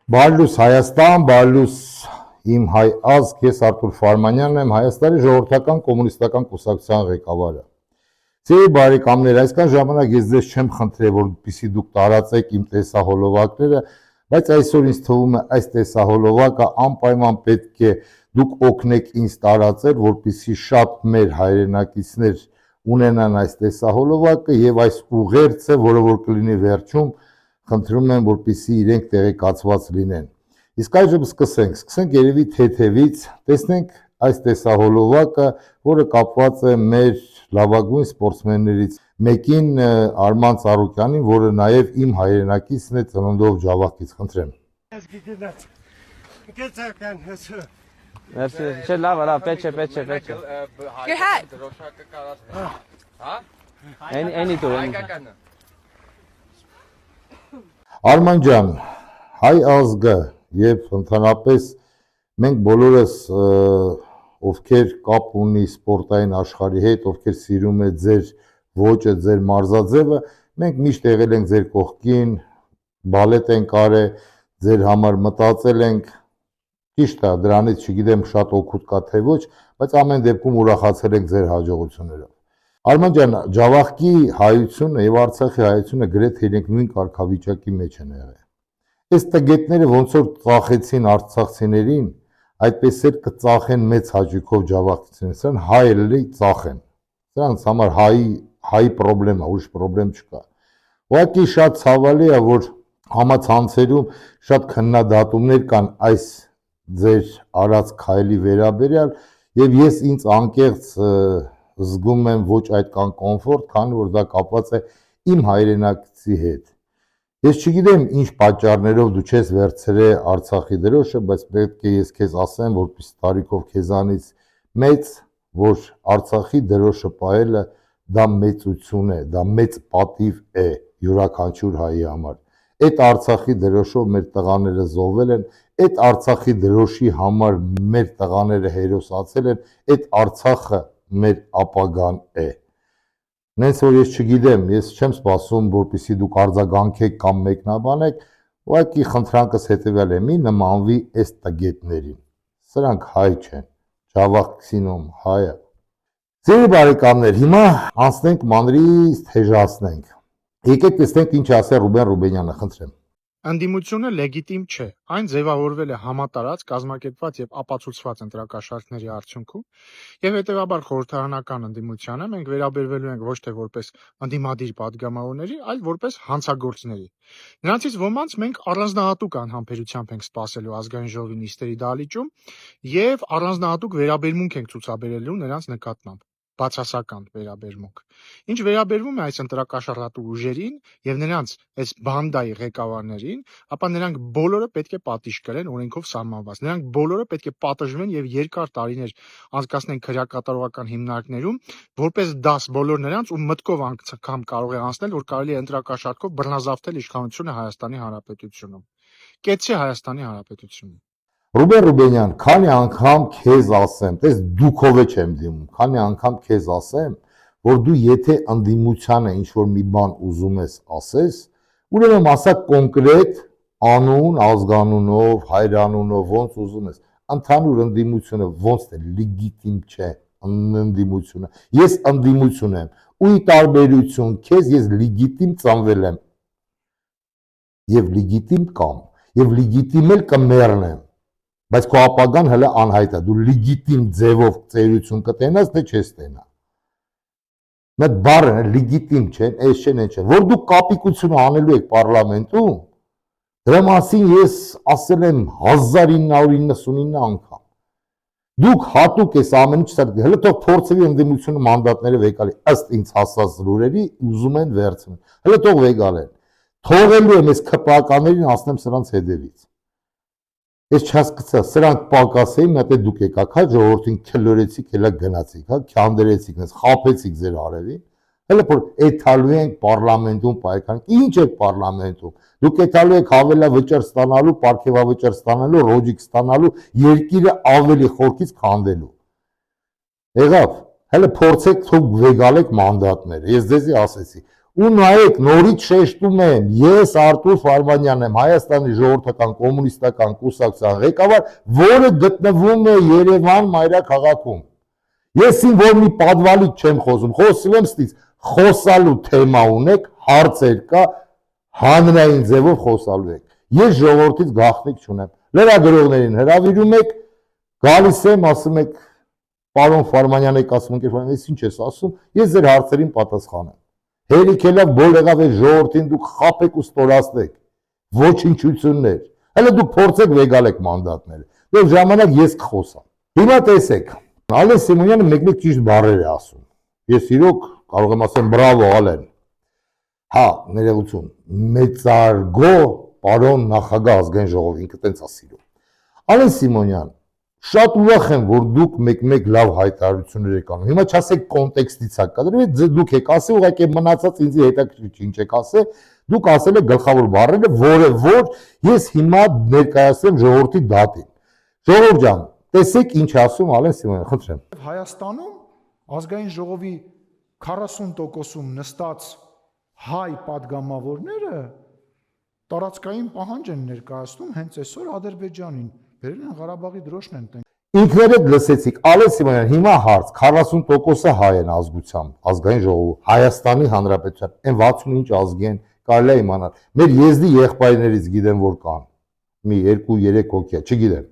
Բարլուս Հայաստան, բարլուս իմ հայ ազգ, ես Արթուր Ֆարմանյանն եմ, Հայաստանի ժողովրդական կոմունիստական կուսակցության ղեկավարը։ Սիրելի բարեկամներ, այսքան ժամանակ ես ձեզ չեմ խնդրել, որպեսզի դուք տարածեք իմ տեսահոլովակները, բայց այսօր ինձ թվում է այս տեսահոլովակը անպայման պետք է դուք օգնեք ինձ տարածել, որպեսզի շատ մեր հայրենակիցներ ունենան այս տեսահոլովակը եւ այս ուղերձը, որը որ կլինի վերջում, խնդրում եմ, որպեսզի իրենք տեղեկացված լինեն։ Իսկ այժմ սկսենք երևի թեթևից, տեսնենք այս տեսահոլովակը, որը կապված է մեր լավագույն սպորտսմեններից մեկին Արման Ծառուկյանին, որը նաև իմ հայրենակիցն է ծննդով Ջավախից, խնդրեմ։ Merci, c'è là, pece. Your hat. Any tour. Արման ջան, հայ ազգը եւ ընդհանրապես մենք բոլորս ովքեր կապ ունի սպորտային աշխարհի հետ, ովքեր սիրում է ձեր ոճը, ձեր մարզաձևը, մենք միշտ եղել ենք ձեր կողքին, բալետ ենք արել, ձեր համար մտածել ենք, ճիշտ է, դրանից չգիտեմ շատ օգուտ կա թե ոչ, բայց ամեն դեպքում ուրախացել ենք ձեր հաջողություններով։ Արման ջան, Ջավախքի հայությունը եւ Արցախի հայությունը գրեթե իրենք նույն կարգավիճակի մեջ են եղել։ Այս տգետները ոնց որ ծախեցին արցախցիներին, այդպես էլ կծախեն մեծ հաճույքով ջավախցիներին, սրան հայելի ծախեն։ Սրանց համար հայի խնդրեմ է, ուրիշ խնդրեմ չկա։ Ուղղակի շատ ցավալի է, որ համացանցերում շատ քննադատումներ կան այս ձեր արած քայլի վերաբերյալ, եւ ես ինձ անկեղծ զգում եմ ոչ այդքան կոմֆորտ, քանի որ դա կապված է իմ հայրենակցի հետ։ Ես չգիտեմ ինչ պատճառներով դու չես վերցրել Արցախի դրոշը, բայց պետք է ես քեզ ասեմ, որպես տարիքով քեզանից մեծ, որ Արցախի դրոշը պահելը դա մեծություն է, դա մեծ պատիվ է յուրաքանչյուր հայի համար։ Այդ Արցախի դրոշով մեր տղաները զոհվել են, այդ Արցախի դրոշի համար մեր տղաները հերոսացել են, այդ Արցախը մեր ապագան է։ Նենց որ ես չգիտեմ, ես չեմ սպասում, որպեսզի դուք արձագանքեք կամ մեկնաբանեք, ուղղակի խնդրանքս հետևյալ է՝ մի նմանվի այս տգետներին։ Սրանք հայ չեն, Ջավախքցինում հայը։ Սիրելի բարեկամներ, հիմա անցնենք մանրից թեժացնենք։ Եկեք տեսնենք ինչ ասել Ռուբեն Ռուբենյանը, խնդրեմ։ Ընդդիմությունը լեգիտիմ չէ։ Այն ձևավորվել է համատարած, կազմակերպված եւ ապացուցված ընտրակաշառքների արդյունքում, եւ հետեւաբար խորհրդարանական ընդդիմությանը մենք վերաբերվելու ենք ոչ թե որպես ընդդիմադիր падգամավորների, այլ որպես հանցագործների։ Նրանցից ոմանց մենք առանձնահատուկ անհամբերությամբ ենք սպասելու ազգային ժողովի նիստերի դահլիճում եւ առանձնահատուկ վերաբերմունք ենք ցուցաբերելու նրանց նկատմամբ։ Բացասական վերաբերմունք։ Ինչ վերաբերվում է այս ընտրակաշառատու ուժերին եւ նրանց այս բանդայի ղեկավարներին, ապա նրանք բոլորը պետք է պատիժ կրեն օրենքով սահմանված։ Նրանք բոլորը պետք է պատժվեն եւ երկար տարիներ անցկացնեն քրեակատարողական հիմնարկներում, որպես դաս բոլոր նրանց ու մտքով անգամ կարող է անցնել, որ կարելի է ընտրակաշառքով բռնազավթել իշխանությունը Հայաստանի Հանրապետությունում։ Կեցցի Հայաստանի Հանրապետությունը։ Ռուբեն Ռուբենյան, քանի անգամ քեզ ասեմ, տես դուքով չեմ դիմում, քանի անգամ քեզ ասեմ, որ դու եթե ընդդիմությանը ինչ որ մի բան ուզում ես ասես, ուրեմն ասա կոնկրետ անուն, ազգանունով, հայրանունով, ոնց ուզում ես։ Ընդհանուր ընդդիմությունը ոնց է լեգիտիմ չէ ընդդիմությունը։ Ես ընդդիմություն եմ, ու ի տարբերություն քեզ ես լեգիտիմ ծնվել եմ։ Եվ լեգիտիմ կամ, եւ լեգիտիմ էլ կմեռնեմ։ Բայց քո ապագան հələ անհայտ է, դու լեգիտիմ ձևով ծերություն կտենաս, թե չես տենա։ Մեկ բառը լեգիտիմ չէ, այս չեն, այն չեն։ Որ դու կապիկություն անելու եք պարլամենտում, դրա մասին ես ասել եմ 1999 անգամ։ Դուք հատուկ ես ամեն ինչ սարք, հələ թող փորձվի ընդդիմությունը մանդատները վեկալի, ըստ ինձ հասած լուրերի ուզում են վերցնել։ Հələ թող վեկալեն։ Թողելու եմ ես ԿՊԱ-ականներին ասնեմ սրանց հետևից։ Ես չհասկացա, սրանք պակաս էին, մատե դուք եկաք, հա ժողովրդին քլորեցիք, հելա գնացիք, հա քանդերեցիք, նես խափեցիք ձեր արևին։ Հələ որ էթալու ենք պարլամենտում պայքարենք, ինչ է պարլամենտում։ Դուք էթալու եք հավելա վճար ստանալու, պարգևավճար ստանալու, ռոջիկ ստանալու, երկիրը ավելի խորքից քանդելու։ Եղավ, հələ փորձեք թող վեգալեք մանդատները։ Ես ձեզի ասեցի, Ու նայեք, նորից շեշտում եմ, ես Արտուր Ֆարմանյանն եմ, Հայաստանի ժողովրդական կոմունիստական կուսակցության ղեկավար, որը գտնվում է Երևան մայրաքաղաքում։ Ես որ մի պատվալից չեմ խոսում, խոսում եմ ստից, խոսալու թեմա ունեք, հարցեր կա, հանրային ձևով խոսալու եք։ Ես ժողովրդից գաղտնիք չունեմ։ Լրագրողներին հրավիրում եք, գալիս եմ, ասում եք, պարոն Ֆարմանյան եք ասում, ես ինչ ես ասում, ես ձեր հարցերին պատասխանեմ։ Հերիք ելավ բոլեղավ է ժողովրդին դուք խապեք ու ստորացնեք, ոչնչություններ, հələ դուք փորձեք վեգալեք մանդատները, դե ժամանակ ես կխոսամ։ Հիմա տեսեք, Ալեն Սիմոնյանը մեկ-մեկ ճիշտ բառեր է ասում, ես իրոք կարող եմ ասեմ բրավո Ալեն, հա, ներողություն, մեծարգո պարոն նախագահ ազգային ժողովի, ինքը տենց է սիրում։ Ալեն Սիմոնյան, շատ ուրախ եմ, որ դուք մեկ-մեկ լավ հայտարարություններ եք անում։ Հիմա չասեք կոնտեքստից է կադրվել, դուք եք ասել, ուղղակի մնացած ինձ հետաքրքիր ինչ եք ասել, դուք ասել եք գլխավոր բառերը, որ ես հիմա ներկայացրեմ ժողովրդի դատին։ Ժողովուրդ ջան, տեսեք ինչ ասում Ալեն Սիմոնյանը, խնդրեմ։ Հայաստանում ազգային ժողովի 40%-ում նստած հայ падգամավորները տարածքային պահանջ են ներկայացնում հենց այսօր Ադրբեջանին։ Բերել են Ղարաբաղի դրոշն են տենք։ Ինքներդ լսեցիք, Ալեն Սիմոնյան, հիմա հարց, 40%-ը հայ են ազգությամբ, ազգային ժողովում, Հայաստանի Հանրապետության, այն 65 ազգի են, կարելի է իմանալ։ Մեր եզդի եղբայրներից գիտեմ, որ կան, մի 2-3 հոգի, չգիտեմ։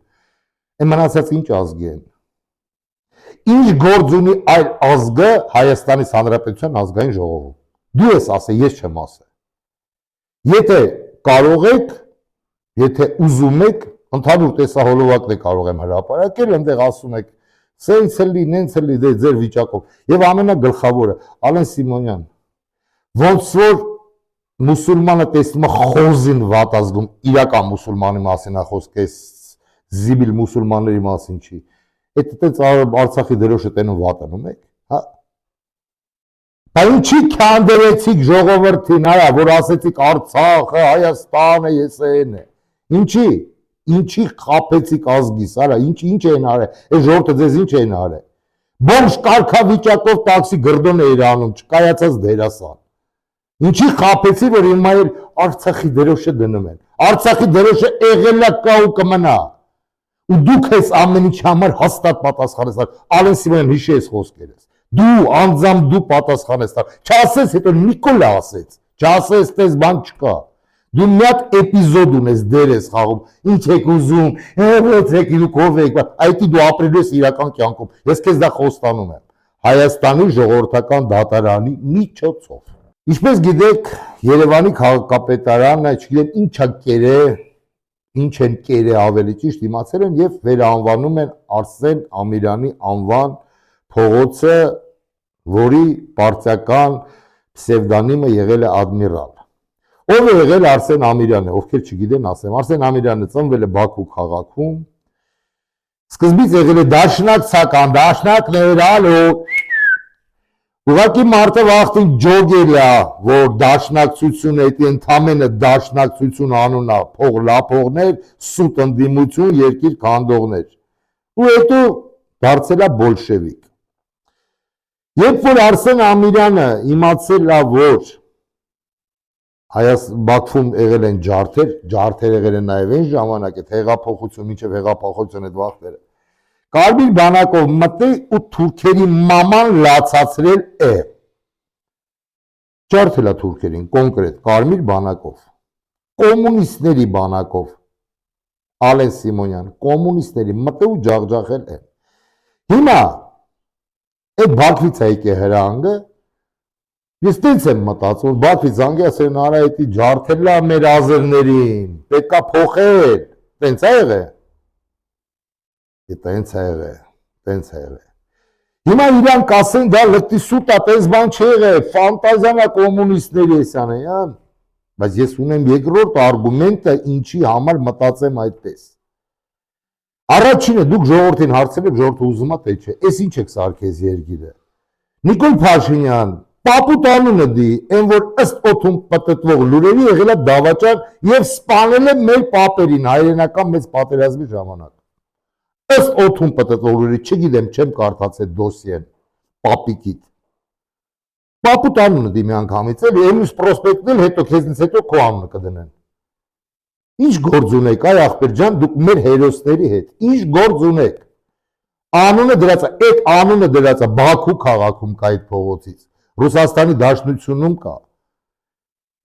Այն մնացած ինչ ազգի են։ Ինչ գործ ունի այլ ազգը Հայաստանի Հանրապետության ազգային ժողովում։ Դու ես ասել, ես չեմ ասել։ Եթե կարող եք, եթե ուզում եք, ընդհանուր տեսահոլովակն է կարող եմ հրապարակել, այնտեղ ասում եք, սենց էլի, նենց էլի, դե ձեր վիճակով։ Եվ ամենագլխավորը, Ալեն Սիմոնյան, ոնց որ մուսուլմանը տեսնում է խոզին վատ ազգում, իրական մուսուլմանի մասին է խոսքը, զիբիլ մուսուլմանների մասին չի։ Այդ տենց Արցախի դրոշը տենում վատ անում եք, հա։ Բայց ինչի քանդեցիք ժողովրդին, այա, որ ասեցիք Արցախը, Հայաստանը, եսեն է։ Ինչի խապեցիք ազգիս, արա, ինչ են արել, այս ժողովուրդը ձեզ ինչ են արել։ Բոմժ կարգավիճակով տաքսի գռդոն էիր անում, չկայացած դերասան։ Ինչի խապեցի, որ հիմա էլ Արցախի դրոշը դնում են։ Արցախի դրոշը եղել է կա ու կմնա։ Ու դուք ես ամեն ինչ համար հաստատ պատասխան ես տալ։ Ալեն Սիմոնյան հիշի ես խոսքերս։ Դու անձամբ դու պատասխան ես տալ։ Չասես հետո Նիկոլա ասեց։ Չասես տես բան չկա։ Դու մի հատ էպիզոդ ունես, դեր ես խաղում, ինչ եք ուզում, եք դուք ով եք, այդի դու ապրելու ես իրական կյանքում, ես քեզ դա խոստանում եմ, Հայաստանի ժողովրդական դատարանի միջոցով։ Ինչպես գիտեք, Երևանի քաղաքապետարանը, չգիտեմ ինչ են կերե ավելի ճիշտ իմացել են և վերանվանում են Արսեն Ամիրյանի անվան փողոցը, որի պարտիական պսևդոնիմը եղել է Ադմիրալ։ Ով է եղել Արսեն Ամիրյանը, ովքեր չգիտեն, ասեմ, Արսեն Ամիրյանը ծնվել է Բաքու քաղաքում, սկզբից եղել է դաշնակցական, դաշնակներ, ալո, ուղղակի մարդը վախտին ջոգել է, որ դաշնակցություն է, ընդամենը դաշնակցություն անուն է, փող լափողներ, սուտ ընդդիմություն, երկիր քանդողներ, ու հետո դարձել է բոլշևիկ։ Երբ որ Արսեն Ամիրյանը իմացել է, որ Բաքվում եղել են ջարդեր եղել են նաև այն ժամանակ, այդ հեղափոխություն, մինչև հեղափոխություն այդ վաղտերը, Կարմիր բանակով մտել ու թուրքերի մաման լացացրել է։ Ջարդել է թուրքերին, կոնկրետ, Կարմիր բանակով, կոմունիստների բանակով, Ալեն Սիմոնյան, կոմունիստների մտել ու ջախջախել է։ Հիմա, այդ Բաքվից է եկե հրանգը, ես տենց եմ մտածում, Բաքվից անգի ասեն արա էտի ջարդել է մեր ազերներին, պետք է փոխել, տենց է եղել։ Տենց է եղել։ Հիմա իրանք ասեն դա լտի սուտ է, տենց բան չի եղել, ֆանտազիան է կոմունիստների էսանեյան, բայց ես ունեմ երկրորդ արգումենտը ինչի համար մտածեմ այդպես։ Առաջինը դուք ժողովրդին հարցրել եք, ժողովուրդը ուզում է թե չէ, էս ինչ եք սարքես երգիրը։ Նիկոլ Փաշինյան, պապուտ անունը դի, այն որ ըստ օդում պտտվող լուրերի եղել է դավաճան և սպանել է մեր պապերին հայրենական մեծ պատերազմի ժամանակ։ Ըստ օդում պտտվող լուրերի, չգիտեմ, չեմ կարդացել դոսիեն, պապիկիտ։ Պապուտ անունը դիմի անգամից էլ, Էլյուս պրոսպեկտն էլ հետո քեզնից հետո քո անունը կդնեն։ Ինչ գործ ունեք, այ ախպեր ջան, դուք մեր հերոսների հետ, ինչ գործ ունեք։ Անունը դրած է, այդ անունը դրած է Բաքու քաղաքում կա այդ փողոցից, Ռուսաստանի Դաշնությունում կա։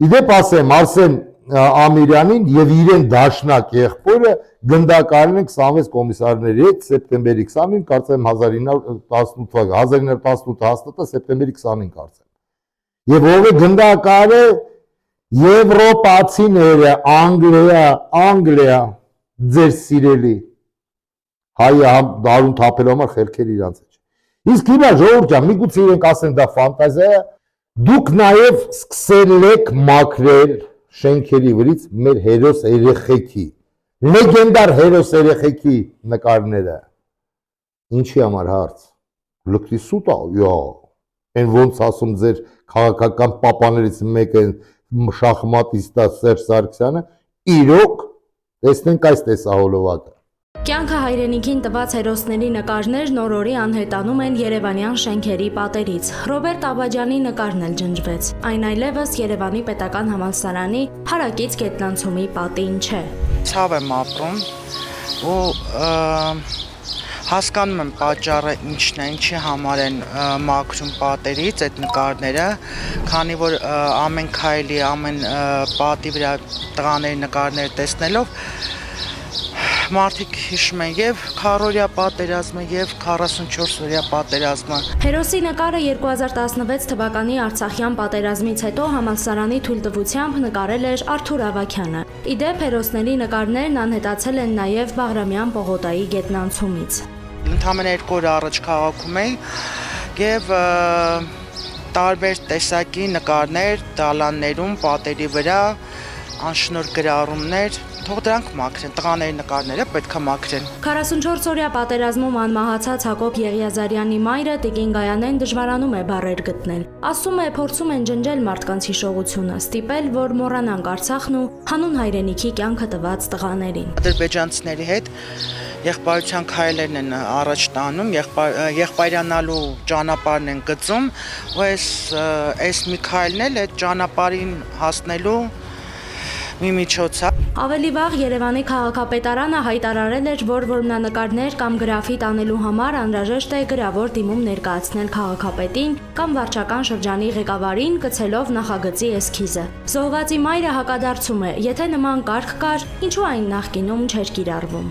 Իդեպ ասեմ, Արսեն Ամիրյանին եւ իրեն դաշնակ եղբորը գնդակարել են 26 կոմիսարների հետ սեպտեմբերի 20-ին, կարծեմ 1918 հաստատա սեպտեմբերի 20-ին կարծեմ։ Եւ ով է գնդակարը Եվրոպացիները, Անգլիա, ձեր սիրելի հայը դարուն թափելու համար խելքեր իրանց է։ Իսկ հիմա ժողովուրդ ջան, միգուցե իրենք ասեն դա ֆանտազիա է, դուք նաև սկսել եք մաքրել շենքերի վրից մեր հերոս երեխեքի, լեգենդար հերոս երեխեքի նկարները։ Ինչի համար հարց։ Լկտի սուտ է, այն ոնց ասում ձեր քաղաքական պապաներից մեկը շախմատիստա Սերժ Սարգսյանը, իրոք տեսնենք այս տեսահոլովակը։ Կյանքը հայրենիքին տված հերոսների նկարներն օրորի անհետանում են երևանյան շենքերի պատերից։ Ռոբերտ Աբաջյանի նկարն էլ ջնջվեց։ Այն այլևս Երևանի պետական համալսարանի հարակից գետնանցումի պատին չէ։ Ցավ եմ ապրում ու հասկանում եմ պատճառը ինչն է, ինչի համար են մաքրում պատերից այդ նկարները, քանի որ ամեն քայլի, ամեն պատի վրա տղաների նկարները տեսնելով մարդիկ հիշում են եւ 40-օրյա պատերազմը եւ 44-օրյա պատերազմը։ Հերոսի նկարը 2016 թվականի Արցախյան պատերազմից հետո համալսարանի թույլտվությամբ նկարել էր Արթուր Ավագյանը։ Իդեպ հերոսների նկարներն անհետացել են նաեւ Բաղրամյան պողոտայի գետնանցումից։ Ընդամենը 2 օր առաջ քաղաքում էի եւ տարբեր տեսակի նկարներ դալաններում, պատերի վրա, անշնոր գրառումներ թող դրանք մաքրեն, տղաների նկարները պետք է մաքրեն։ 44-օրյա պատերազմում անմահացած Հակոբ Եղիազարյանի մայրը Տիկին Գայանեն դժվարանում է բառեր գտնել։ Ասում է, փորձում են ջնջել մարդկանց հիշողությունը, ստիպել, որ մոռանանք Արցախն ու հանուն հայրենիքի կյանքը տված տղաներին։ Ադրբեջանցիների հետ եղբայրության քայլերն են առաջ տանում, եղբայրանալու ճանապարհն են գծում, ու այս մի քայլն էլ այդ ճանապարհին հասնելու մի միջոց է։ Ավելի վաղ Երևանի քաղաքապետարանը հայտարարել էր, որ որմնանկարներ կամ գրաֆիտ անելու համար անհրաժեշտ է գրավոր դիմում ներկայացնել քաղաքապետին կամ վարչական շրջանի ղեկավարին, գցելով նախագծի էսքիզը։ Զոհվածի մայրը հակադարձում է, եթե նման կարգ կար, ինչու այն նախկինում չէր կիրառվում։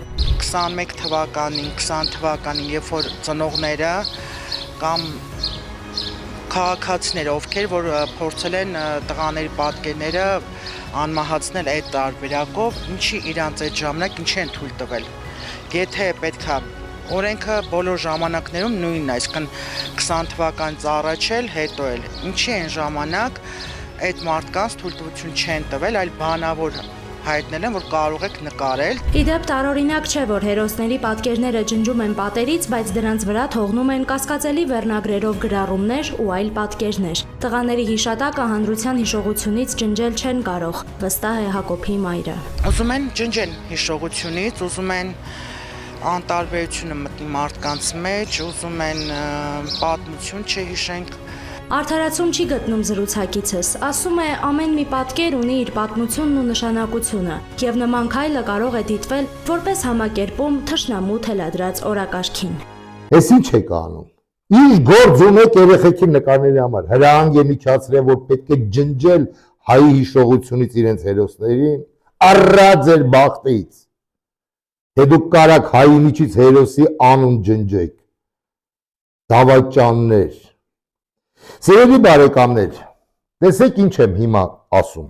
21 թվականին, 20 թվականին, երբ որ ծնողները կամ քաղաքացիները, ովքեր որ փորձել են տղաների պատկերները անմահացնել այդ տարբերակով, ինչի իրանց այդ ժամանակ ինչ են թույլ տվել։ Եթե պետքա օրենքը բոլոր ժամանակներում նույնն է, այսինքն 20 թվականից առաջ էլ, հետո էլ, ինչի են ժամանակ այդ մարդկանց թույլտվություն չեն տվել, այլ բանավոր հայտնել են, որ կարող եք նկարել։ Իդեպ տարօրինակ չէ, որ հերոսների պատկերները ջնջում են պատերից, բայց դրանց վրա թողնում են կասկածելի վերնագրերով գրառումներ ու այլ պատկերներ։ Տղաների հիշատակը հանրության հիշողությունից ջնջել չեն կարող, վստահ է Հակոբի մայրը։ Ուզում են ջնջել հիշողությունից, ուզում են անտարբերությունը մտնի մարդկանց մեջ, ուզում են պատմություն չհիշենք։ Արդարացում չի գտնում զրուցակիցս, ասում է ամեն մի պատկեր ունի իր պատմությունն ու նշանակությունը, եւ նման քայլը կարող է դիտվել որպես համակերպում թշնամու թելադրած օրակարգին։ Էս ինչ եք անում։ Ինչ գործ ունեք երեխեքի նկարների համար։ Հրահանգ է միջացրել, որ պետք է ջնջել հայի հիշողությունից իրենց հերոսներին, առա ձեր բախտից։ Թե դուք կարաք հայի միջից հերոսի անուն ջնջեք։ Դավաճաններ։ Սիրելի բարեկամներ, տեսեք ինչ եմ հիմա ասում։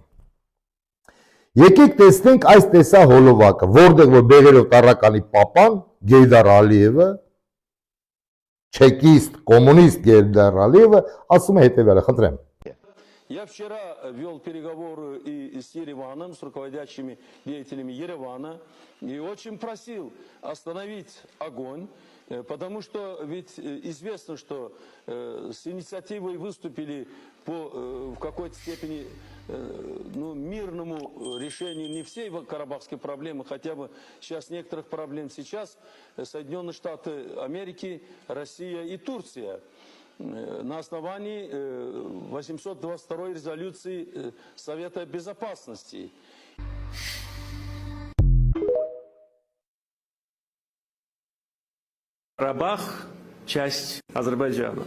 Եկեք տեսնենք այս տեսահոլովակը, որտեղ որ Բեղերով Տառականի պապան Գեյդար Ալիևը, չեկիստ, կոմունիստ Գեյդար Ալիևը ասում է հետևյալը, խնդրեմ։ Я вчера вел переговоры и с Ереваном, с руководящими деятелями Еревана, и очень просил остановить огонь, потому что ведь известно, что с инициативой выступили в какой-то степени мирному решению не всей карабахской проблемы, хотя бы сейчас некоторых проблем сейчас Соединенные Штаты Америки, Россия и Турция. на основании 822 резолюции Совета Безопасности. Карабах – часть Азербайджана.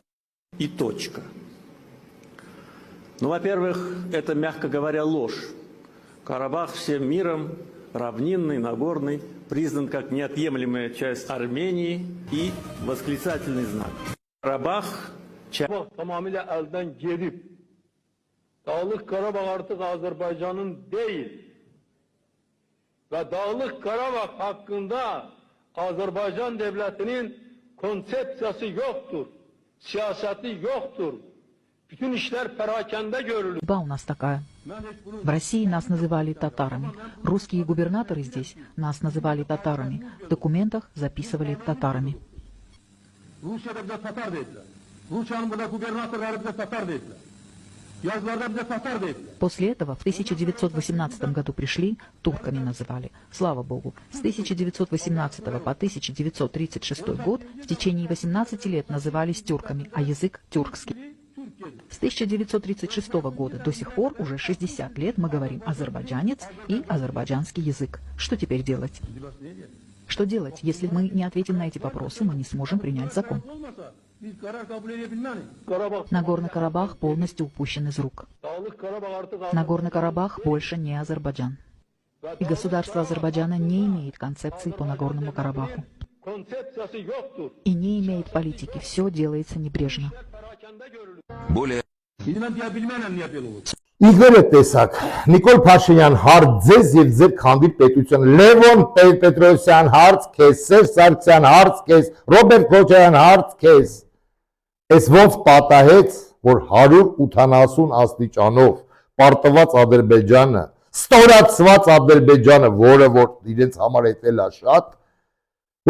И точка. Ну, во-первых, это, мягко говоря, ложь. Карабах всем миром, равнинный, Нагорный, признан как неотъемлемая часть Arмении и восклицательный знак. Карабах – часть... Tamamıyla elden gelip Dağlık Karabağ artık Azerbaycan'ın değil ve Dağlık Karabağ hakkında Azerbaycan devletinin konsepsiyası yoktur, siyaseti yoktur. Bütün işler perakende görülür. Судьба у нас такая. В России нас называли татарами. Русские губернаторы здесь нас называли татарами. В документах записывали татарами. Rusya'da bize Tatar dediler. Rusya'nın burada gubernatörleri bize Tatar dediler. Yazılarda bize Tatar dediler. После этого в 1918 году пришли, турками называли. Слава Богу, с 1918 по 1936 год в течение 18 лет назывались тюрками, а язык тюркский. С 1936 года до сих пор, уже 60 лет, мы говорим азербайджанец и азербайджанский язык. Что теперь делать? Что делать? Если мы не ответим на эти вопросы, мы не сможем принять закон. Нагорный Карабах полностью упущен из рук. Нагорный Карабах больше не Азербайджан. И государство Азербайджана не имеет концепции по Нагорному Карабаху. И не имеет политики. Все делается небрежно. Իգները տեսակ, Նիկոլ Փաշինյան հարց ձեզ եւ ձեր քանդի պետության, Լևոն Պետրոսյան հարց քեզ, Սերժ Սարգսյան հարց քեզ, Ռոբերտ Քոչարյան հարց քեզ։ Այս ոնց պատահեց, որ 180 աստիճանով պարտված Ադրբեջանը, ստորացված Ադրբեջանը, որը որ իրենց համար էտել է շատ,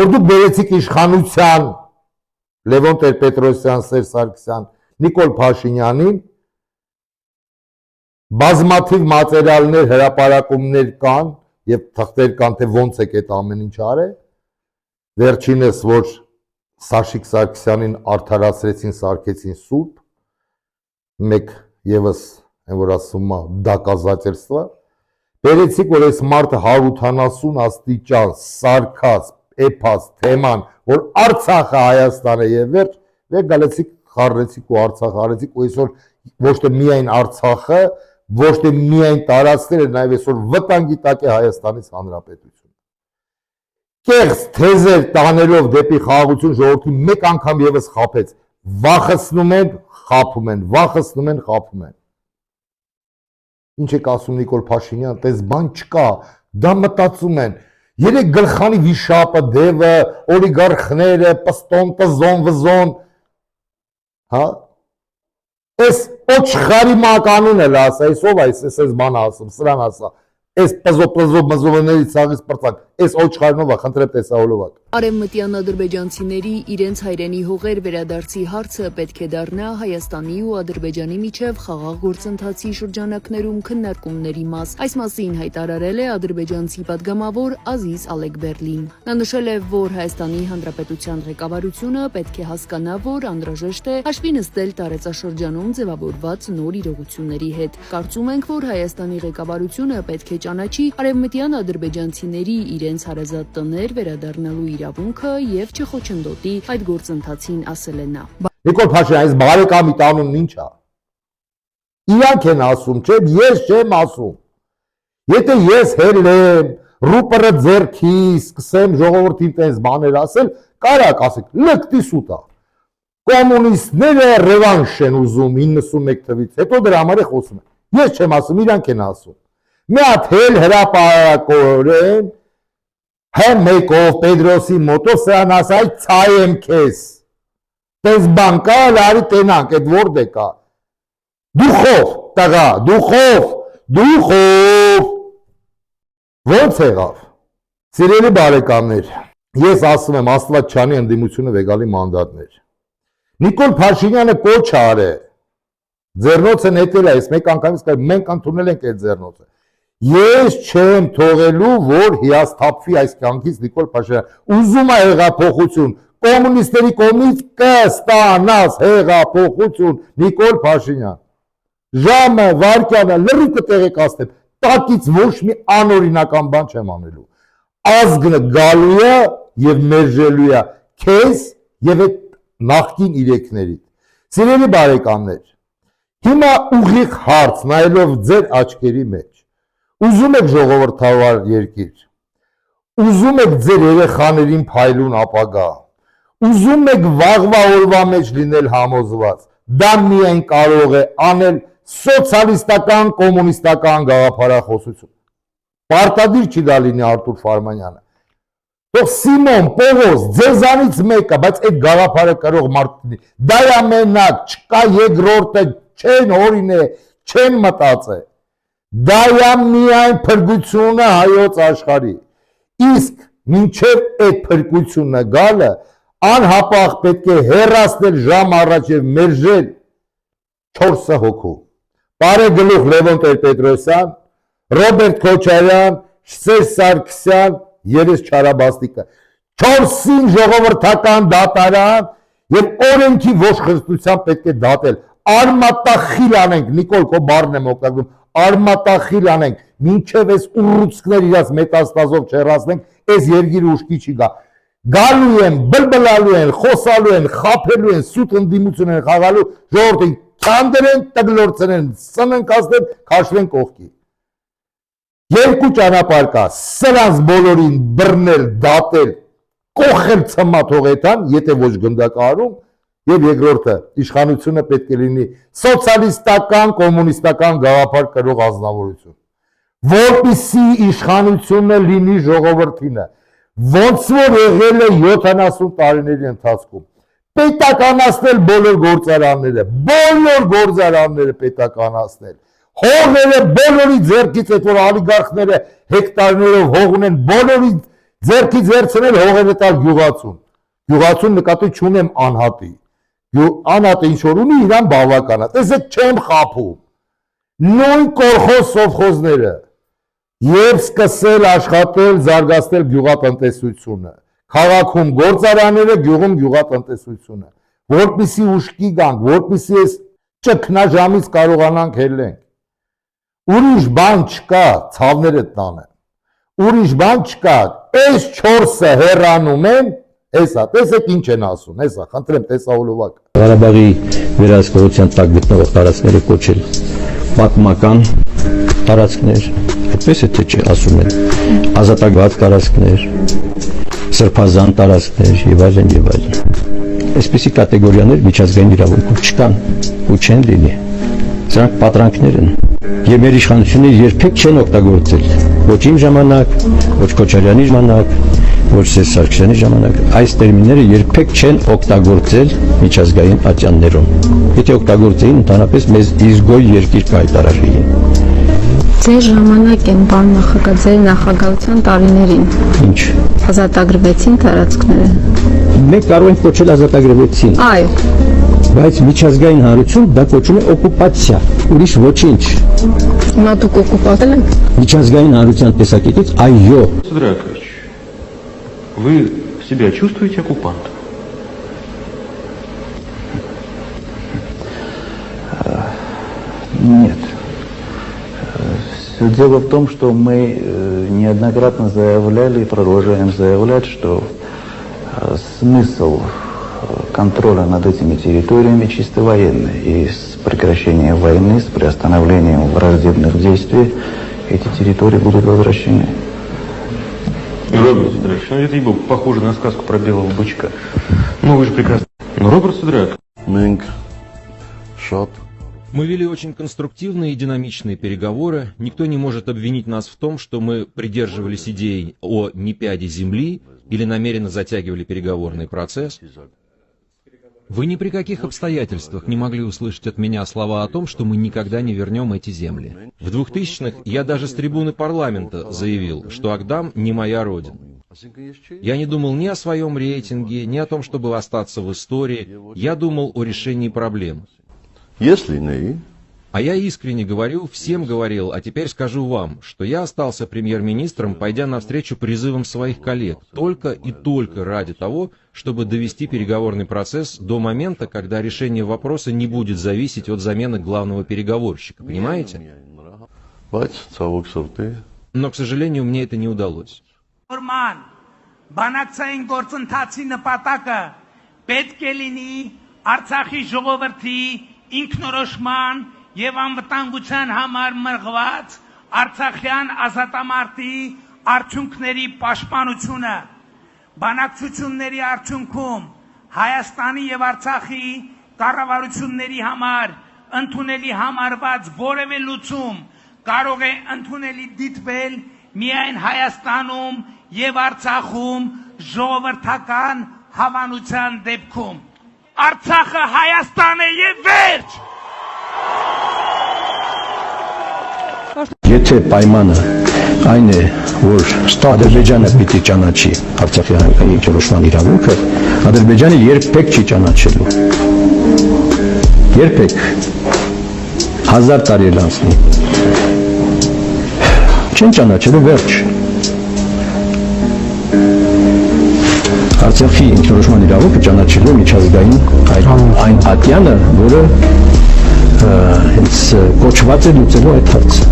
որ դուք բերեցիք իշխանության Լևոն Պետրոսյան, Սերժ Սարգսյան, Նիկոլ Փաշինյանին, բազմաթիվ մատերիալներ, հրապարակումներ կան եւ թղթեր կան, թե ոնց է այդ ամեն ինչ արել։ Վերջինս, որ Սաշիկ Սարգսյանին արդարացրեցին, սարքեցին սուրբ, մեկ եւս այն որ ասում է դակազատերство, բերեցիք որ այս մարդը 180 աստիճան սարքած, էփած թեման, որ Արցախը Հայաստանը եւ վերջ, եւ գալեցիք խառնեցիք ու Արցախ արեցիք ու այսօր ոչ թե միայն Արցախը, ոչ թե միայն տարածքները, նաև այսօր վտանգի տակ է Հայաստանից Հանրապետությունը։ Կեղծ թեզեր տանելով դեպի խաղաղություն ժողովրդի մեկ անգամ եւս խափեց, վախեցնում են, խափում են, վախեցնում են, խափում են։ Ինչ եք ասում Նիկոլ Փաշինյան, տես բան չկա, դա մտածում են։ Երեք գլխանի վիշապը, դևը, օլիգարխները, պստոն, տզոն, վզոն, հա։ Այս օչխարի մականուն էլ ասա, այս ով այս բան ասում, սրան ասա, այս պզոպների ցաղից պրծակ, այս օչխարնով է, խնդրեմ տեսահոլովակ։ Արևմտյան ադրբեջանցիների իրենց հայրենի հողեր վերադարձի հարցը պետք է դառնա Հայաստանի ու Ադրբեջանի միջև խաղաղ գործընթացի շրջանակներում քննարկումների մաս։ Այս մասին հայտարարել է ադրբեջանցի падգամավոր Ազիզ Ալեքբերլին։ Նա նշել է, որ Հայաստանի Հանրապետության ղեկավարությունը պետք է հասկանա, որ անհրաժեշտ է հաշվի նստել տարածաշրջանում ձևավորված նոր իրողությունների հետ։ Կարծում ենք, որ Հայաստանի ղեկավարությունը պետք է ճանաչի արևմտյան ադրբեջանցիների իրենց հարազատ տներ վերադառնալու իրավունքը եւ չխոչընդոտի այդ գործընթացին, ասել է նա։ Նիկոլ Փաշինյան, այս բարեկամի տանունն ինչ է։ Իրանք են ասում, չէ՞, ես չեմ ասում։ Եթե ես հելեմ, ռուպերը ձեռքի, սկսեմ ժողովրդին տես բաներ ասել, կարակ ասեք, լկտի սուտ է։ Կոմունիստները ռևանշ են ուզում 91 թվից, հետո դրա համար է խոսում են։ Ես չեմ ասում, իրանք են ասում։ Մի հատ հել հրապարակորեն հա մեկով Պետրոսի մոտով սրան ասայ ցայեմ քեզ։ Տես բան կա, լարի տենանք, այդ որդ է կա։ Դուխով, տղա, դուխով։ Ոնց եղավ։ Սիրելի բարեկամներ, ես ասում եմ Աստված չանի ընդդիմությունը վեգալի մանդատներ։ Նիկոլ Փաշինյանը կոչ արել։ Ձեռնոցը նետել է, այս մեկ անգամից մենք ընդունել ենք այդ ձեռնոցը։ Ես չեմ թողելու, որ հիասթափվի այս կյանքից Նիկոլ Փաշինյանը։ Ուզում է հեղափոխություն, կոմունիստերի կողմից կստանաս հեղափոխություն Նիկոլ Փաշինյան։ Ժամը, վարկյանը լրիվ կտեղեկացնեմ, տակից ոչ մի անօրինական բան չեմ անելու։ Ազգը գալու է եւ մերժելու է քեզ եւ այդ նախկին իրեքներից։ Սիրելի բարեկամներ, հիմա ուղիղ հարց նայելով ձեր աչքերի մեջ, ուզում եք ժողովրդավար երկիր, ուզում եք ձեր երեխաներին փայլուն ապագա, ուզում եք վաղվա օրվա մեջ լինել համոզված, դա միայն կարող է անել սոցիալիստական, կոմունիստական գաղափարախոսություն։ Պարտադիր չի դա լինի Արտուր Ֆարմանյանը։ Թող Սիմոն, Պողոս, ձեզանից մեկը, բայց այդ գաղափարը կրող մարդն դա է մենակ, չկա երկրորդը, չեն օրինե, չեն մտածե։ Դա է միայն փրկությունը հայոց աշխարհի։ Իսկ մինչև այդ փրկությունը գալը անհապաղ պետք է հեռացնել ժամ առաջ եւ մերժել 4 հոգու։ Բարեգլուխ Լևոն Տեր-Պետրոսյան, Ռոբերտ Քոչարյան, Սերժ Սարգսյան, Երես Չարաբաստիկը, 4-ին ժողովրդական դատարան եւ օրենքի ոչխստությամբ պետք է դատել։ Արմատախիլ անենք, Նիկոլ, քո բառն եմ օգտագործում, արմատախիլ անենք, մինչև այս ուռուցքներ իրաց մետաստազով չհեռացնենք, այս երկիրը ուշքի չի գա։ Գալու են, բլբլալու են, խոսալու են, խաբելու են, սուտ ընդդիմություն են խաղալու, ժողովրդին քանդեն, տգլորցնեն, սննկացնեն, քաշվեն կողքի։ Երկու ճանապարհ կա, սրանց բոլորին բռնել, դատել, կողել ցմաթողետան, եթե ոչ գնդակահարում, եւ երկրորդը իշխանությունը պետք է լինի սոցիալիստական, կոմունիստական գաղափար կրող ազնվորություն, որպեսզի իշխանությունը լինի ժողովրդինը, ոնց որ եղել է 70 տարիների ընթացքում, պետականացնել բոլոր գործարանները պետականացնել, հողերը բոլորի ձեռքից, այդ որ օլիգարխները հեկտարներով հող ունեն, բոլորի ձեռքից վերցնել հողերը տալ գյուղացուն։ Գյուղացուն նկատի չունեմ անհատի։ Անհատը ինչ որ ունի, իրան բավական է։ Տեսեք, չեմ խաբում։ Նույն կոլխոզ սովխոզները եւ սկսել աշխատել, զարգացնել գյուղատնտեսությունը։ Քաղաքում գործարանները, գյուղում գյուղատնտեսությունը, որպեսզի ուշքի գանք, որպեսզի այս ճգնաժամից կարողանանք ելնենք։ Ուրիշ բան չկա, ցավները տանեմ։ Ուրիշ բան չկա, այս 4-ը հեռանում են, հեսա, տեսեք ինչ են ասում, հեսա, խնդրեմ, տեսահոլովակ։ Ղարաբաղի վերահսկողության տակ գտնվող տարածքները կոչել պատմական տարածքներ, այդպես է թե չէ ասում են, ազատագրված տարածքներ, սրբազան տարածքներ եւ այլն եւ այլն։ Այսպիսի կատեգորիաներ միջազգային իրավունքում չկան ու չեն լինի։ Սրանք պատրանքներ են։ Եվ մեր իշխանությունը երբեք չեն օգտագործել ոչ իմ ժամանակ, ոչ Քոչարյանի ժամանակ, ոչ Սերժ Սարգսյանի ժամանակ այս տերմինները երբեք չեն օգտագործել միջազգային ատյաններում։ Եթե օգտագործեին, ընդհանրապես մեզ իզգոյ երկիր կհայտարարեին։ Ձեր ժամանակ են բան նախագահ, ձեր նախագահության տարիներին։ Ինչ։ Ազատագրվեցին տարածքները։ Մենք կարող ենք կոչել ազատագրվեցին։ Այո։ Բայց միջազգային հանրություն դա կոչում է օկուպացիա, ուրիշ ոչինչ։ Հիմա դուք օկուպացել եք։ Միջազգային հանրության տեսակետից այո։ Дракович, вы себя чувствуете оккупантом? Нет. Дело в том, что мы неоднократно заявляли и продолжаем заявлять, что смысл контроля над этими территориями чисто военный. И с прекращением войны, с приостановлением враждебных действий эти территории будут возвращены. Роберт Сидорович, ну это ибо похоже на сказку про белого бычка. Ну вы же прекрасно. Ну, Роберт Сидорович. Мы вели очень конструктивные и динамичные переговоры. Никто не может обвинить нас в том, что мы придерживались идей о непяде земли или намеренно затягивали переговорный процесс. Вы ни при каких обстоятельствах не могли услышать от меня слова о том, что мы никогда не вернем эти земли. В 2000-х я даже с трибуны парламента заявил, что Агдам не моя родина. Я не думал ни о своем рейтинге, ни о том, чтобы остаться в истории. Я думал о решении проблем. Если не, А я искренне говорю, всем говорил, а теперь скажу вам, что я остался премьер-министром, пойдя навстречу призывам своих коллег, только и только ради того, чтобы довести переговорный процесс до момента, когда решение вопроса не будет зависеть от замены главного переговорщика, понимаете? Но, к сожалению, мне это не удалось. Եվ անվտանգության համար մղված Արցախյան ազատամարտի արդյունքների պաշտպանությունը բանակցությունների արդյունքում Հայաստանի եւ Արցախի կառավարությունների համար ընդունելի համարված որևէ լուծում կարող է ընդունելի դիտվել միայն Հայաստանում եւ Արցախում ժողովրդական հավանության դեպքում Արցախը Հայաստան է եւ վերջ Եթե պայմանը այն է, որ Ադրբեջանը պիտի ճանաչի Արցախի հայկական ինքնորոշման իրավունքը, Ադրբեջանը երբեք չի ճանաչելու։ Երբեք 1000 տարի էլ անցնի։ Չեն ճանաչելու վերջ։ Արցախի ինքնորոշման իրավունքը ճանաչելու միջազգային այն ատյանը, որը հենց կոչված է լուծելու այդ հարցը։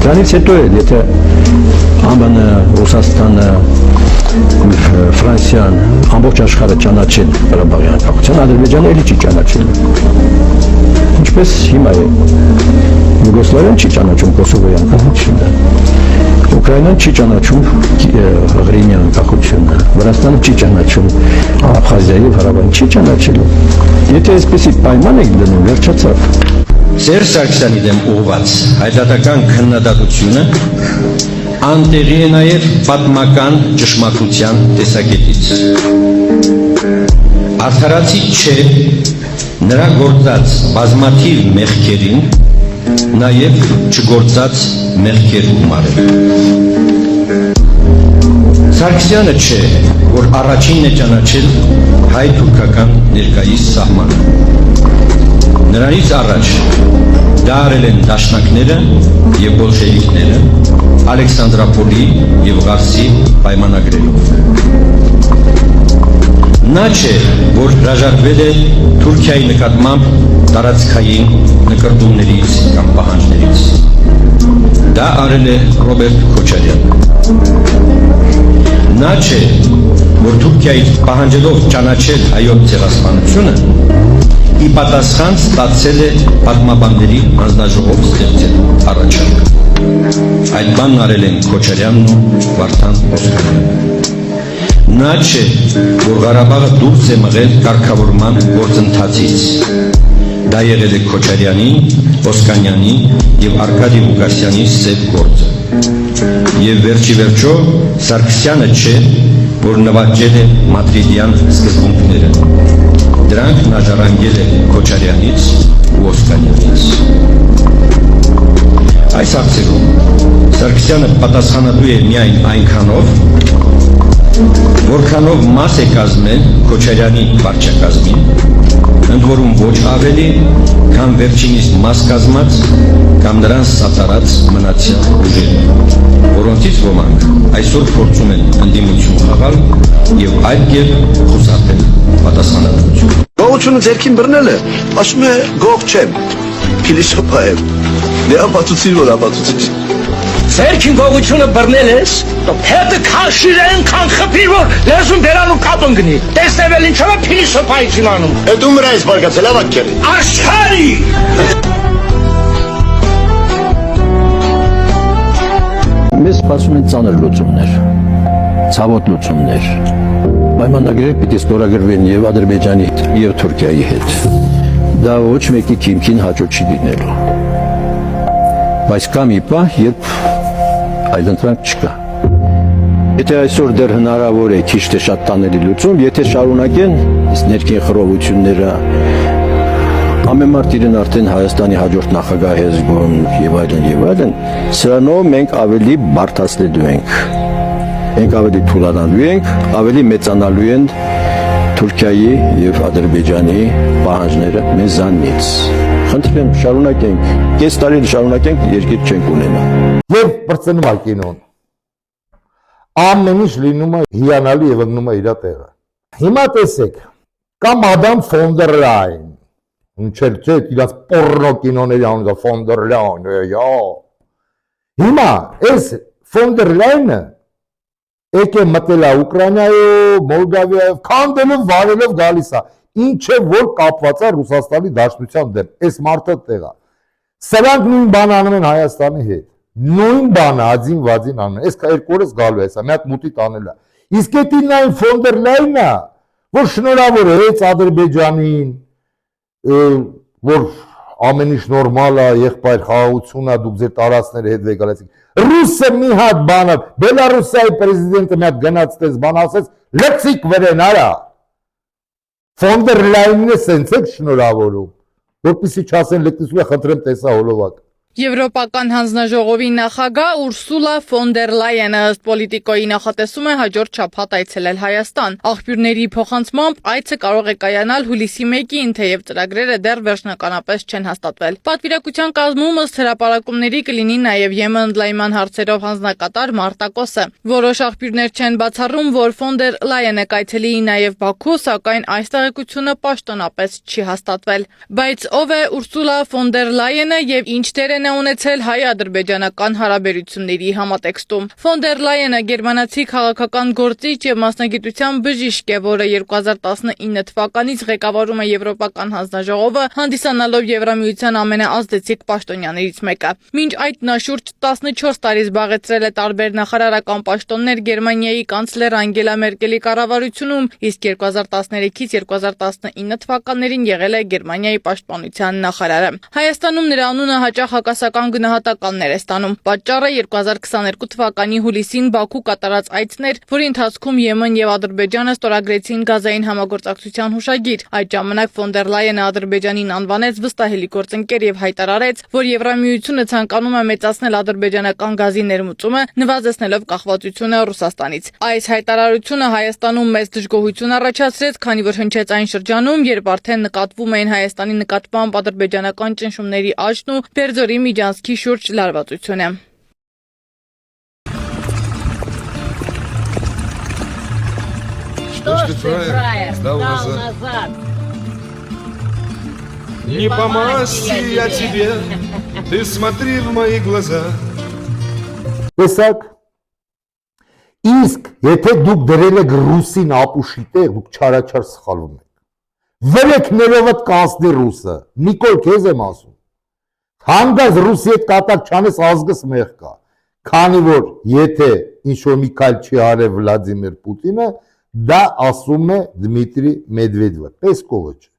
Դրանից հետո էլ, եթե ԱՄՆ, Ռուսաստանը, Ֆրանսիան, ամբողջ աշխարհը ճանաչեն Ղարաբաղի անկախության, Ադրբեջանը էլի չի ճանաչելու։ Ինչպես հիմա է։ Յուգոսլավիան չի ճանաչում Կոսովոյի անկախությունը։ Ուկրաինան չի ճանաչում Ղրիմի անկախությունը։ Վրաստանը չի ճանաչում Աբխազիայի եւ Հարավային չի ճանաչելու։ Եթե այսպեսի պայման եք դնում, վերջացավ։ Սերժ Սարգսյանի դեմ ուղղված հայդատական քննադատությունը անտեղի է նաև պատմական ճշմարտության տեսակետից։ Արդարացի չէ նրա գործած բազմաթիվ մեղքերին նաև չգործած մեղքեր գումարել։ Սարգսյանը չէ, որ առաջինն է ճանաչել հայ-թուրքական ներկայիս սահմանը։ Նրանից առաջ դա արել են դաշնակները եւ բոլշևիկները Ալեքսանդրապոլի եւ Ղարսի պայմանագրերով։ Նա չէ, որ հրաժարվել է Թուրքիայի նկատմամբ տարածքային նկրտումներից կամ պահանջներից։ Դա արել է Ռոբերտ Քոչարյանը։ Նա չէ, որ Թուրքիայից պահանջելով ճանաչել հայոց ցեղասպանությունը, ի պատասխան ստացել է պատմաբանների հանձնաժողով ստեղծելու առաջարկ։ Այդ բանն արել են Քոչարյանն ու Վարդան Օսկանյանը։ Նա չէ, որ Ղարաբաղը դուրս է մղել կարգավորման գործընթացից։ Դա եղել է Քոչարյանի, Օսկանյանի եւ Արկադի Ղուկասյանի սև գործը։ Եվ վերջի վերջո Սարգսյանը չէ, որ նվաճել է Մադրիդյան սկզբունքները։ Դրանք նա ժառանգել է Քոչարյանից ու Օսկանյանից։ Այս հարցերում Սարգսյանը պատասխանատու է միայն այնքանով, որքանով մաս է կազմել Քոչարյանի վարչակազմին, ընդ որում ոչ ավելի, քան վերջինիս մաս կազմած կամ նրան սատարած մնացյալ ուժերը, որոնցից ոմանք այսօր փորձում են ընդդիմություն խաղալ եւ այլ կերպ խուսափել պատասխանատվություն։ Գողությունը ձերքին բռնել է, ասում է գող չեմ, փիլիսոփա եմ, դե ապացուցիր որ ապացուցիր։ Ձերքին գողությունը բռնել ես, հետը քան շիրեն, քան խփիր, որ լեզուն դերանում կապ ընկնի։ Տեսնեվել ինչով է փիլիսոփայից իմանում։ Դու մրա ես բարգացել ավակերի։ Աշխարհի։ Մեզ սպասում են ծանր լուծումներ, ցավոտ լուծումներ։ Պայմանագրերը պիտի ստորագրվեն եւ Ադրբեջանի եւ Թուրքիայի հետ։ Դա ոչ մեկի քիմքին հաճո չի լինելու։ Բայց կա մի պահ, երբ այլընտրանք չկա։ Եթե այսօր դեռ հնարավոր է քիչ թե շատ տաների լուծում, եթե շարունակեն ներքին խռովությունները, ամենամարդ իրեն արդեն Հայաստանի հաջորդ նախագահ է զգում եւ այլն, սրանով մենք ավելի բարդացնելու ենք։ Մենք ավելի թուլանալու ենք, ավելի մեծանալու են Թուրքիայի եւ Ադրբեջանի պահանջները մեզանից։ խնդրեմ շարունակենք, կես տարի շարունակենք, երկիր չենք ունենա։ Եվ բրծնում է կինոն։ Ամեն ինչ լինում է հիանալի եւ ընկնում է իր տեղը։ Հիմա տեսեք, կա Մադամ ֆոն դեր Լայն, ինչեր չէ, իրաց պորնո կինոների անունը ֆոն դեր Լայն, յա։ Հիմա այս ֆոն դեր Լայնը եկե մտել է Ուկրաինայով, Մոլդավիայով, քանդելով, վարելով գալիս է։ Ինչ է որ կապված է Ռուսաստանի Դաշնության դեմ։ Այս մարդը տեղա։ Սրանք նույն բան անում են Հայաստանի հետ։ Նույն բանը ածին վածին անում են։ Այս երկու օրս գալու է, սա մի հատ մուտի տանել է։ Իսկ այդ նայն ֆոն դեր Լայնն է, որ շնորհավոր է Ադրբեջանին, որ ամեն ինչ նորմալ է, եղբայր խաղաղություն է, դուք ձեր տարածքների հետ վեգալեցիք։ Ռուսը մի հատ բանը, Բելարուսիայի պրեզիդենտը մի հատ գնաց տես բան ասեց, լցիկ վրեն արա։ Ֆոն դեր Լայնն է սենց եք շնորհավորում, որպեսզի չասեն լեկտիսու է խնդրեմ տեսա հոլովակ։ Եվրոպական հանձնաժողովի նախագահ Ուրսուլա ֆոն դեր Լայենը ըստ Պոլիտիկոյի նախատեսում է հաջորդ շաբաթ այցելել Հայաստան։ Աղբյուրների փոխանցմամբ այցը կարող է կայանալ հուլիսի 1-ին, թեև ծրագրերը դեռ վերջնականապես չեն հաստատվել։ Պատվիրակության կազմում ըստ հրապարակումների կլինի նաև ԵՄ ընդլայնման հարցերով հանձնակատար Մարտակոսը։ Որոշ աղբյուրներ չեն բացառում, որ ֆոն դեր Լայենը կայցելի նաև Բաքու, սակայն այս տեղեկությունը պաշտոնապես չի հաստատվել։ Բայց ով է Ուրսուլա ֆոն դեր Լայենը եւ ինչ դեր ունեցել հայ-ադրբեջանական հարաբերությունների համատեքստում։ Ֆոն դեր Լայենը գերմանացի քաղաքական գործիչ եւ մասնագիտության բժիշկ է, որը 2019 թվականից ղեկավարում է Եվրոպական հանձնաժողովը, հանդիսանալով Եվրամիության ամենաազդեցիկ պաշտոնյաներից մեկը։ Մինչ այդ նա շուրջ 14 տարի զբաղեցրել է տարբեր նախարարական պաշտոններ Գերմանիայի կանցլեր Անգելա Մերկելի կառավարությունում, իսկ 2013-ից 2019 թվականներին եղել է Գերմանիայի պաշտպանության նախարարը։ Հայաստանում նրա անունը հաճախ հակասական գնահատականներ է ստանում։ Պատճառը 2022 թվականի հուլիսին Բաքու կատարած այցն էր, որի ընթացքում Եմեն եւ Ադրբեջանը ստորագրեցին գազային համագործակցության հուշագիր։ Այդ ժամանակ ֆոն դեր Լայենը Ադրբեջանին անվանեց վստահելի գործընկեր եւ հայտարարեց, որ Եվրամիությունը ցանկանում է մեծացնել ադրբեջանական գազի ներմուծումը, նվազեցնելով կախվածությունը Ռուսաստանից։ Այս հայտարարությունը Հայաստանում մեծ դժգոհություն առաջացրեց, քանի որ հնչեց այն շրջանում, երբ արդեն նկատվում էին Հայաստանի նկատմամբ ադրբեջանական ճնշումների աճն ու Բերձորի միջանցքի շուրջ լարվածությունը։ Что ж ты, фраер, сдал назад? Не по масти я тебе, ты смотри в мои глаза. Տեսակ, իսկ եթե դուք դրել եք ռուսին ապուշի տեղ, դուք չարաչար սխալվում եք։ Վրեքներովդ կանցնի ռուսը, Նիկոլ քեզ եմ ասում։ Հանդազ ռուսի հետ կատակ չանես ազգս մեղ կա, քանի որ եթե ինչ-որ մի քայլ չի արել Վլադիմիր Պուտինը, դա ասում է Դմիտրի Մեդվեդևը, Պեսկովը չէ։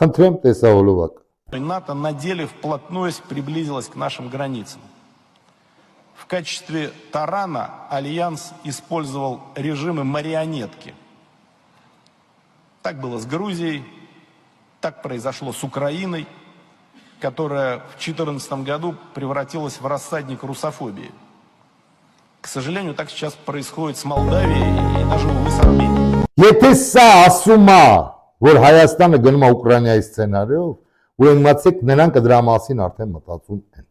Խնդրեմ տեսահոլովակ։ НАТО на деле вплотную приблизилась к нашим границам. В качестве тарана Альянс использовал режимы марионетки. Так было с Грузией, так произошло с Украиной, которая в 2014 году превратилась в рассадник русофобии. К сожалению, так сейчас происходит с Молдавией и даже, увы, с Арменией. Եթե սա ասում է, որ Հայաստանը գնում է Ուկրաինայի սցենարիով, ուրեմն մտածեք նրանք դրա մասին արդեն մտածում են։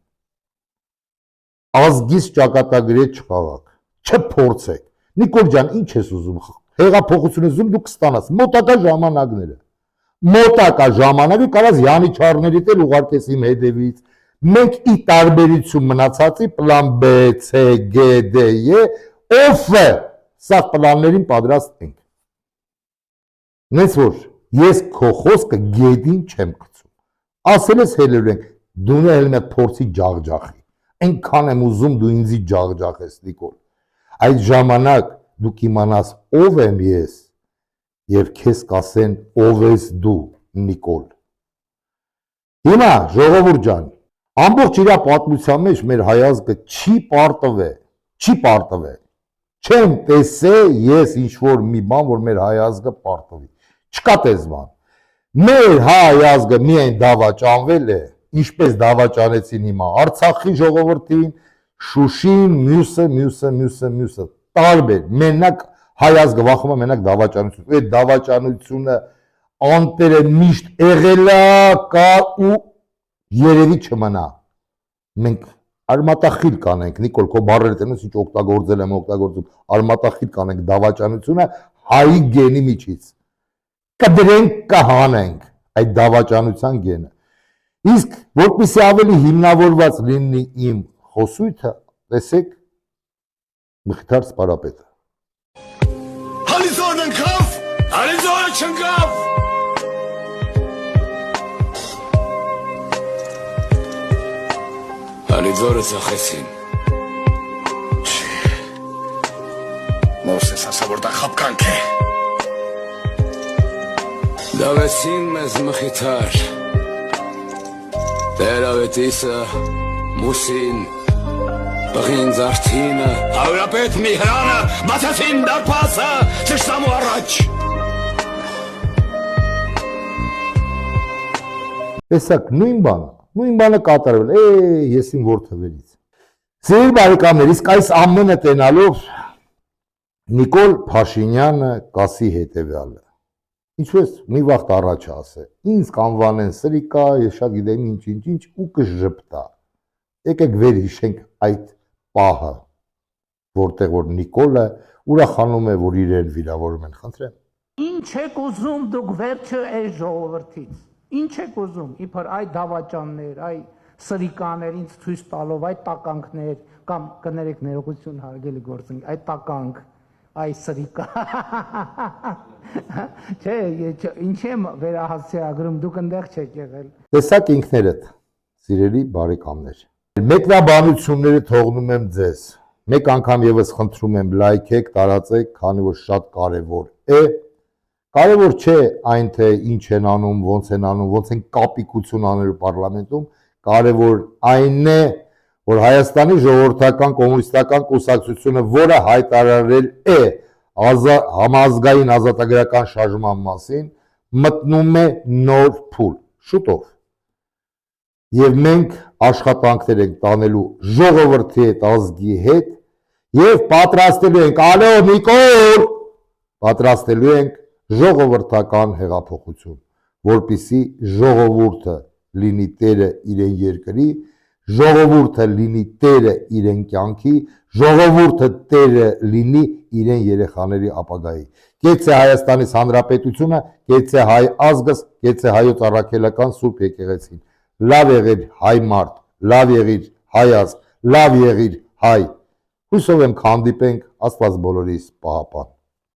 Ազգից ճակատագրի չխաղաք, չփորձեք։ Նիկոլ ջան, ինչ ես ուզում։ Հեղափոխություն ուզում դու կստանաս մոտակա ժամանակները։ Մոտակա ժամանակը կարաս յանիչարների տել ուղարկես իմ հետևից։ Մենք ի տարբերություն մնացածի պլան B, C, G, D, E, F սա պլաններին պատրաստ ենք։ Նես որ ես քո խոսքը գետին չեմ գցում։ Ասել ես հելել ենք, դու էլ մի փորձի ջաղջախի։ Այնքան եմ ուզում դու ինձի ջաղջախես, Նիկոլ։ Այդ ժամանակ դուք իմանաս ով եմ ես եւ քեզ կասեն ով ես դու, Նիկոլ։ Հիմա ժողովուրդ ջան, ամբողջ իր պատմության մեջ մեր հայազգը չի պարտվել։ Չեմ տեսել ես ինչ որ մի բան, որ մեր հայազգը պարտվի։ Չկա տես բան։ Մեր հայազգը միայն դավաճանվել է, ինչպես դավաճանեցին հիմա Արցախի ժողովրդին, Շուշին, մյուսը, տարբեր, մենակ հայազգը վախում է մենակ դավաճանություն։ Այդ դավաճանությունը անտերը միշտ եղել է, կա ու երևի չմնա։ Մենք արմատախիլ կանենք, Նիկոլ, քո բառերը տենես ինչ օգտագործել եմ, արմատախիլ կանենք դավաճանությունը հայի գենի միջից։ Կդրենք, կհանենք այդ դավաճանության գենը։ Իսկ որպեսզի ավելի հիմնավորված լինի իմ խոսույթը, տեսեք Մխիթար Սպարապետը։ Հալիձորն ընկավ, Հալիձորը չընկավ։ Հալիձորը ծախեցին։ Մովսես ասա, որ դա խապկանք է։ Դավեցին մեզ Մխիթար, Տերավետիսը, Մուսին, Բղին Զարթինը, Հայրապետ Միհրանը, բացեցին դարպասը, ծշտամու առաջ։ Տեսակ, նույն բանը կատարվել, ես իմ որդվերից։ Սիրելի բարեկամներ, իսկ այս ամենը տենալով Նիկոլ Փաշինյանը կասի հետևյալը։ Ինչպես մի վաղտ առաջ ասե, ինձ կանվանեն սրիկա, ես շատ գիտեմ ինչ ու կժպտա։ Եկեք վեր հիշենք այդ պահը, որտեղ որ Նիկոլը ուրախանում է, որ իրեն վիրավորում են, խնդրեմ։ Ինչ եք ուզում դուք վերջը այս ժողովրդից։ Ինչ եք ուզում, իբր այդ դավաճաններ, այ սրիկաներ ինձ ցույց տալով, այդ տականքներ կամ կներեք ներողություն հարգելի գործընկ, այդ տականք, այ սրիկա։ Չէ, ինչ եմ վերահասցեագրում, դուք այնտեղ չեք եղել։ Տեսակ ինքներդ, սիրելի բարեկամներ։ Մեկնաբանությունները թողնում եմ ձեզ։ Մեկ անգամ եւս խնդրում եմ լայքեք, տարածեք, քանի որ շատ կարեւոր է։ Կարևոր չէ այն թե ինչ են անում, ոնց են կապիկություն անելու պարլամենտում, կարևոր այն է, որ Հայաստանի ժողովրդական կոմունիստական կուսակցությունը, որը հայտարարել է համազգային ազատագրական շարժման մասին, մտնում է նոր փուլ, շուտով։ Եվ մենք աշխատանքներ ենք տանելու ժողովրդի հետ, ազգի հետ, եւ պատրաստելու ենք, ալո Նիկոլ, պատրաստելու ենք ժողովրդական հեղափոխություն, որպեսզի ժողովուրդը լինի տերը իրեն երկրի, ժողովուրդը լինի տերը իրեն կյանքի, ժողովուրդը տերը լինի իրեն երեխաների ապագայի։ Կեցե Հայաստանից Հանրապետությունը, կեցե հայ ազգս, կեցե հայոց առաքելական Սուրբ եկեղեցին։ Լավ եղիր հայ մարդ, լավ եղիր հայ ազգ, լավ եղիր հայ։ Հուսով եմ կհանդիպենք, Աստված բոլորիս պահապան։